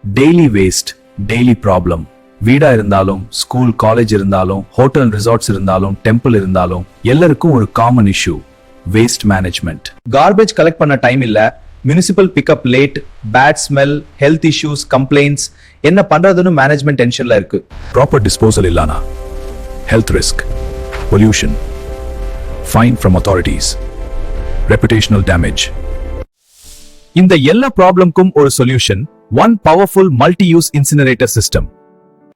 Daily waste, daily problem. வீடா இருந்தாலும், school college இருந்தாலும், ஹோட்டல் ரிசார்ட்ஸ் இருந்தாலும், டெம்பிள் இருந்தாலும், எல்லாருக்கும் ஒரு common issue, waste management. Garbage collect பண்ண டைம் இல்ல, municipal pickup late, bad smell, health issues, complaints, என்ன பண்றதுன்னு மேனேஜ்மெண்ட் டென்ஷன்ல இருக்கு. ப்ராப்பர் டிஸ்போசல் இல்லனா health risk, pollution, fine from authorities, reputational damage. இந்த எல்லா ப்ராப்ளம்க்கும் ஒரு solution, one powerful multi-use incinerator system.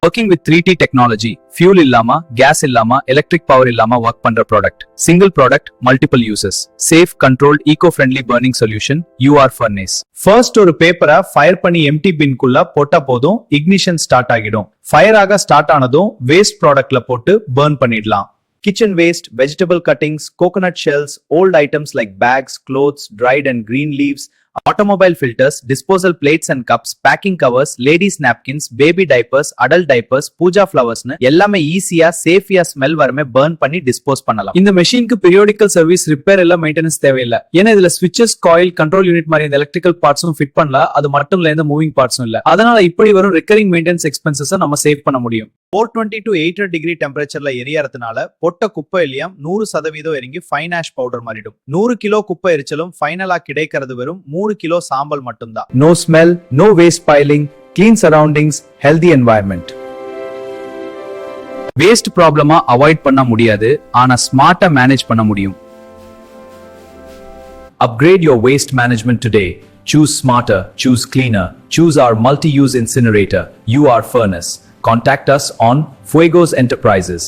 Working with 3T technology, fuel illama, gas illama, electric power illama work பண்ற product. Single product, multiple uses. Safe, controlled, eco-friendly burning solution, UR furnace. First ஒரு பேப்பரை fire பண்ணி empty பின்குள்ள போட்டா போதும், ignition start ஆகிடும். Fire ஆக start ஆனதும் வேஸ்ட் ப்ராடக்ட்ல போட்டு பர்ன் பண்ணிடலாம். Kitchen waste, vegetable cuttings, coconut shells, old items like bags, clothes, dried and green leaves, automobile filters, disposal plates and cups, packing covers, ladies napkins, baby diapers, adult diapers, puja flowers னு எல்லாமே ஈஸியா சேஃபியா smell வரமே burn பண்ணி dispose பண்ணலாம். இந்த மெஷினுக்கு periodical service, repair எல்லாம் maintenance தேவையில்லை. ஏன்னா இதுல ஸ்விட்சஸ், காயில், கண்ட்ரோல் யூனிட் மாதிரி இந்த எலக்ட்ரிக்கல் பார்ட்ஸும் ஃபிட் பண்ணலாம். அது மட்டும் இல்ல, எந்த மூவிங் பார்ட்ஸும் இல்ல. அதனால இப்படி வரும் ரெக்கரிங் மெயின்டெனன்ஸ் எக்ஸ்பென்சஸ் நம்ம சேவ் பண்ண முடியும். 420 to 800 டிகிரி டெம்பரேச்சர்ல எரியறதுனால பொட்ட குப்பை எலியம் 100% இறங்கி ஃபைன் ஆஷ் பவுடர் மாறிடும். 100 கிலோ குப்பை எரிச்சலும் ஃபைனலா கிடைக்கிறது வெறும் 3 கிலோ சாம்பல் மட்டும்தான். No smell, no waste piling, clean surroundings, healthy environment. Waste ப்ராப்ளமா அவாய்ட் பண்ண முடியாது, ஆனா ஸ்மார்ட்டா மேனேஜ் பண்ண முடியும். Upgrade your waste management today. Choose smarter, choose cleaner, choose our multi-use incinerator, UR furnace. Contact us on Fuegos Enterprises,